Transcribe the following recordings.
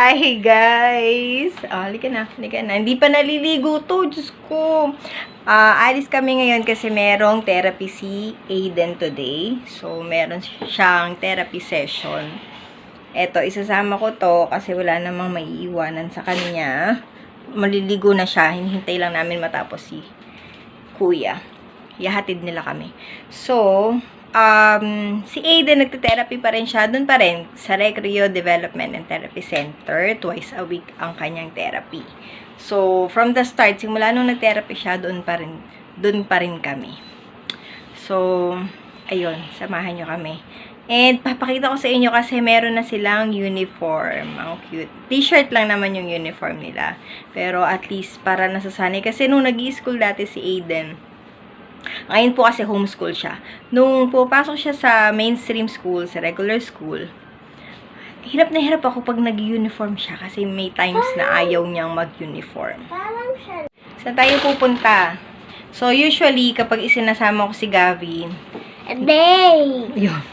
Hi guys! Halika na, halika na. Hindi pa naliligo to, Diyos ko. Alis kami ngayon kasi merong therapy si Aiden today. So, meron siyang therapy session. Eto, isasama ko to kasi wala namang maiiwanan sa kanya. Maliligo na siya. Hinihintay lang namin matapos si Kuya. Ihahatid nila kami. So, si Aiden, nagte-therapy pa rin siya. Doon pa rin, sa Recreo Development and Therapy Center. Twice a week ang kanyang therapy. So, from the start, simula nung nag-therapy siya, doon pa rin kami. So, ayun, samahan nyo kami. And, papakita ko sa inyo kasi meron na silang uniform. Ang cute. T-shirt lang naman yung uniform nila. Pero, at least, para nasasanay. Kasi nung nag-i-school dati si Aiden, ngayon po kasi homeschool siya. Nung pupasok siya sa mainstream school, sa regular school, hirap na hirap ako pag nag-uniform siya kasi may times na ayaw niyang mag-uniform. Saan tayo pupunta? So, usually, kapag isinasama ko si Gavin, yun,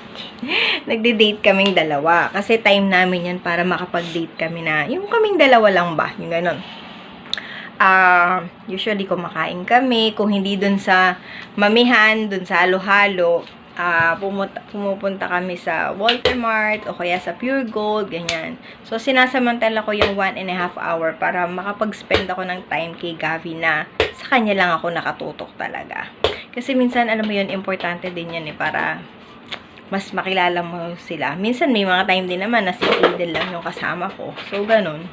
nagde-date kaming dalawa. Kasi time namin yan para makapag-date kami na, yung kaming dalawa lang ba? Yung ganon. Usually, kumakain kami. Kung hindi dun sa Mamihan, dun sa Halo-Halo, pumupunta kami sa Walter Mart o kaya sa Pure Gold, ganyan. So, sinasamantala ko yung 1.5 hour para makapag-spend ako ng time kay Gavi na sa kanya lang ako nakatutok talaga. Kasi minsan, alam mo yun, importante din yan para mas makilala mo sila. Minsan, may mga time din naman na si Aiden lang yung kasama ko. So, ganun.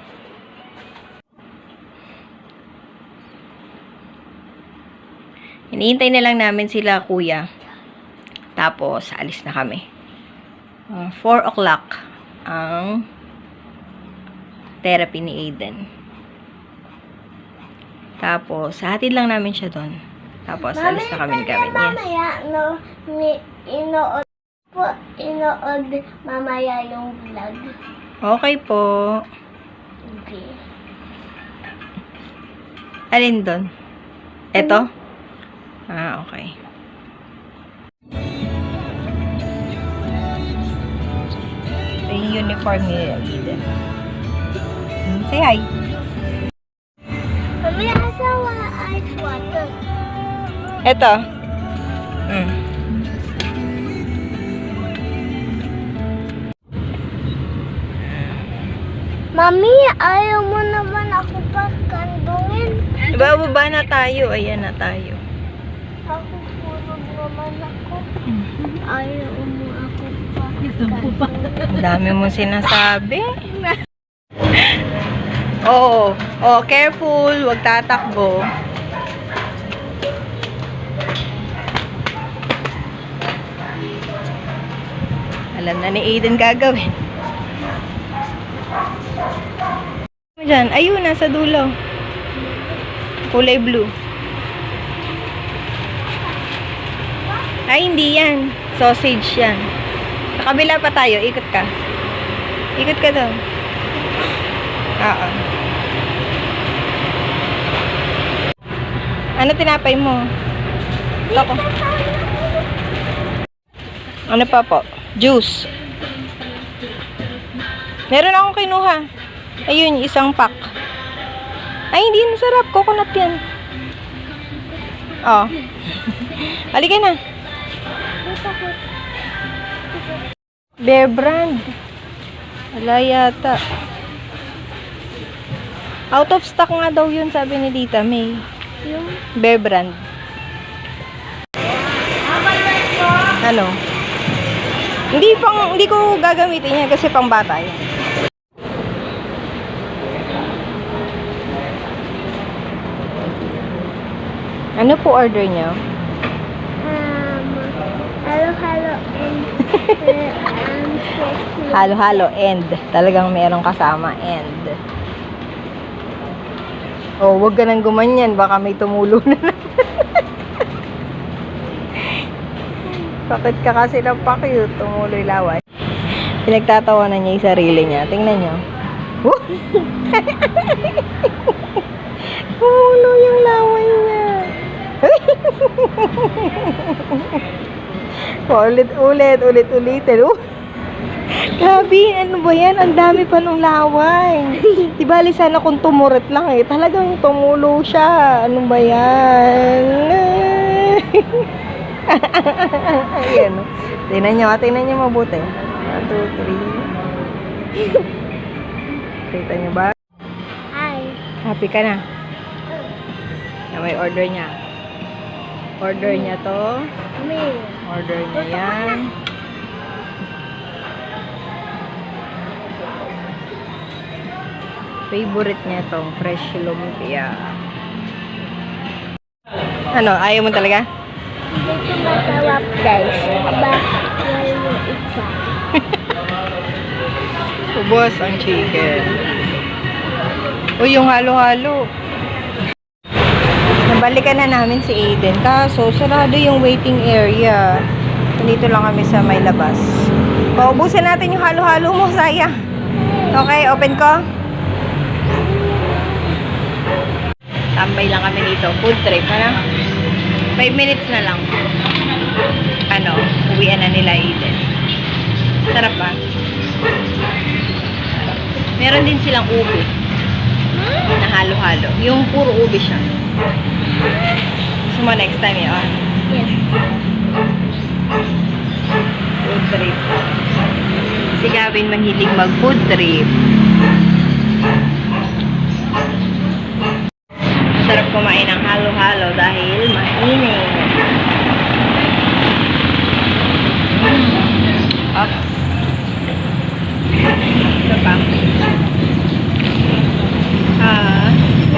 Hinihintay na lang namin sila kuya. Tapos, alis na kami. 4 o'clock ang therapy ni Aiden. Tapos, hatid lang namin siya doon. Tapos, alis na kami ni Gavin. Yes. Inood mamaya yung vlog. Okay po. Okay. Alin doon? Eto? Okay. Ito yung uniform ni Aiden. Say hi. Mamaya asawa ice water. Eto. Mami, ayaw mo naman ako pagkandungin. Baba na tayo. Ayan na tayo. Ako pulog naman ako. Ayaw mo ako pagkandungin. Ang dami mo sinasabi. Oo. Oh, careful. Huwag tatakbo. Alam na ni Aiden gagawin. Diyan. Ayun, nasa dulo. Kulay blue. Ay, hindi yan. Sausage yan. Sa kabila pa tayo. Ikot ka. Ikot ka doon. Oo. Ano tinapay mo? Ito ko. Ano pa po? Juice. Meron akong kinuha. Ayun, isang pack. Ay, hindi. Masarap. Coconut yan. Oh. Halika na. Bear brand. Wala yata. Out of stock nga daw yun, sabi ni Tita May. Yung Bear brand. Ano? Hindi ko gagamitin yan kasi pang bata yan. Ano po order niyo? halo-halo and Halo-halo and. Talagang merong kasama and. Oh, wag ka nang gumanyan. Baka may tumulo na. Bakit ka kasi ng pa-cute? Tumuloy laway. Pinagtatawanan niya yung sarili niya. Tingnan niyo. Tumulo yung laway niya. Ulit-ulitin. Grabe, ano ba yan? Ang dami pa nung laway. Di bali sana kung tumurit lang eh. Talagang tumulo siya. Ano ba yan? Ayan. Tingnan nyo mabuti. 1, 2, 3. Kita nyo ba? Ay. Happy ka na? Na may order niya. Order niya to. Me. Order niya yan. Favorite niya tong fresh lumpia. Ano, ayaw mo talaga? Hindi ko masarap, guys. Aba, yan yung isa. Ubos ang chicken. Uy, yung halo-halo. Nabalikan na namin si Aiden. Kaso, sarado yung waiting area. Nandito lang kami sa may labas. Paubusin natin yung halo-halo mo, sayang. Okay, open ko. Tambay lang kami dito. Food trip, ano? 5 minutes na lang. Ano, uwian na nila Aiden. Sarap ba? Meron din silang ube. Na halo-halo. Yung puro ube siya. Gusto mo next time yun? Yes. Food trip. Si Gavin mahilig mag-food trip. Sarap kumain ng halo-halo dahil mainit. Up. Ito pa.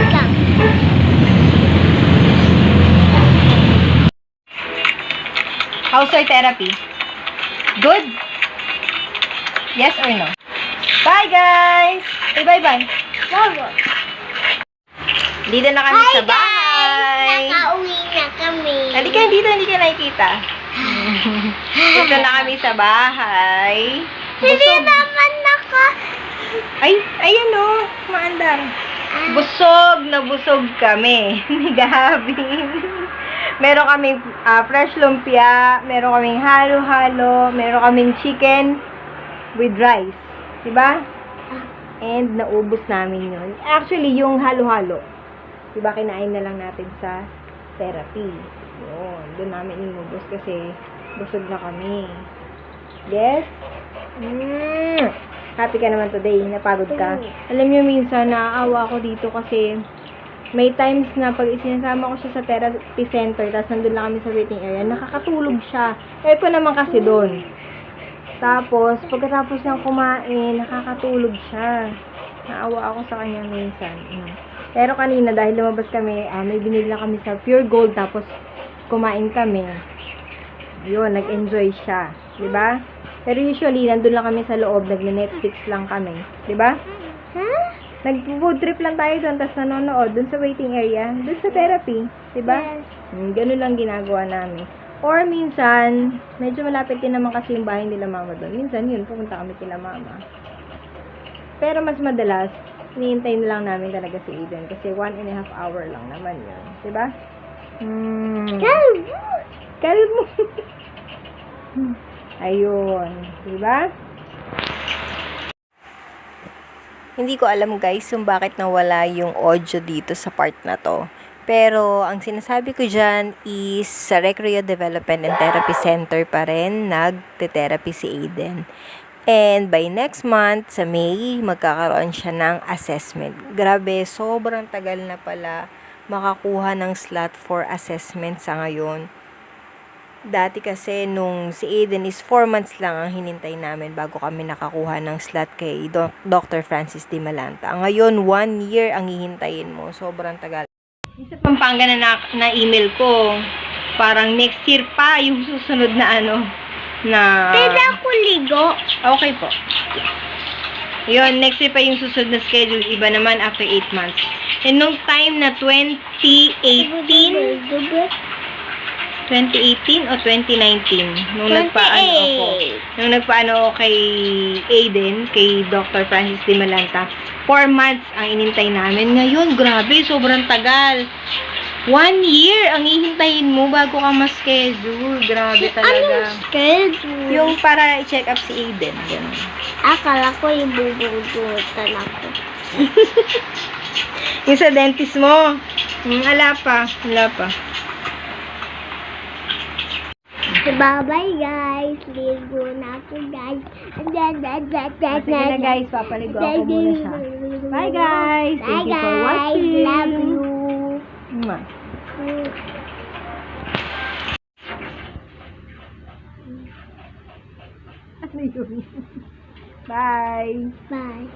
Ika. How's your therapy? Good? Yes or no? Bye, guys! Say bye-bye. Babo. Dito na kami sa bahay. Nakauwi na kami. Halika, dito hindi ka nakikita. Dito na kami sa bahay. Hindi Busog. naman naka... Ay, ayan o, maandar. Busog na busog kami ni Gabi. Meron kaming fresh lumpia, meron kaming halo-halo, meron kaming chicken with rice. Diba? And naubos namin yun. Actually, yung halo-halo, diba kinain na lang natin sa therapy. Yun, doon namin inubos kasi busog na kami. Yes? Happy ka naman today, napagod ka. Alam niyo minsan, naaawa ako dito kasi may times na pag isinasama ko siya sa therapy center, tapos nandun lang kami sa waiting area, nakakatulog siya. Eh, ko naman kasi doon. Tapos, pagkatapos niyang kumain, nakakatulog siya. Naawa ako sa kanya minsan. Pero kanina, dahil lumabas kami, may binili lang kami sa Pure Gold, tapos kumain kami. Yun, nag-enjoy siya. Diba? Pero usually, nandun lang kami sa loob, nag-Netflix lang kami. Diba? Huh? Nag-food trip lang tayo doon, tapos nanonood doon sa waiting area, doon sa therapy. Diba? Yes. Ganun lang ginagawa namin. Or minsan, medyo malapit din naman kasi yung bahay nila mama doon. Minsan yun, pupunta kami kila mama. Pero mas madalas, hinihintay na lang namin talaga si Eden. Kasi 1.5 hour lang naman yun. Diba? Kalmo! Ayun. Diba? Hindi ko alam guys kung bakit nawala yung audio dito sa part na to. Pero, ang sinasabi ko dyan is sa Recreo Development and Therapy Center pa rin nagte-therapy si Aiden. And by next month, sa May, magkakaroon siya ng assessment. Grabe, sobrang tagal na pala makakuha ng slot for assessment sa ngayon. Dati kasi nung si Aiden is 4 months lang ang hinintay namin bago kami nakakuha ng slot kay Dr. Francis Di Malanta. Ngayon, 1 year ang hihintayin mo. Sobrang tagal. Sa Pampanga na email ko, parang next year pa yung susunod na na... Pwede ako ligo. Okay po. Yun, next year pa yung susunod na schedule. Iba naman after 8 months. And nung time na 2018 o 2019, nung nagpaano ako kay Aiden, kay Dr. Francis Di Malanta, 4 months ang inintay namin. Ngayon, grabe, sobrang tagal. 1 year ang hihintayin mo bago ka ma-schedule. Grabe talaga. Anong schedule? Yung para i-check up si Aiden. Ganun. Akala ko yung bubudutan ako. Yung sa dentist mo. Ala pa. Wala pa. Bye-bye guys. Ligo na ako guys. Sige na guys, papaligo ako muna siya. Bye guys! Bye Thank you for guys. watching. Love you. Mwah. Ano yun? Bye! Bye.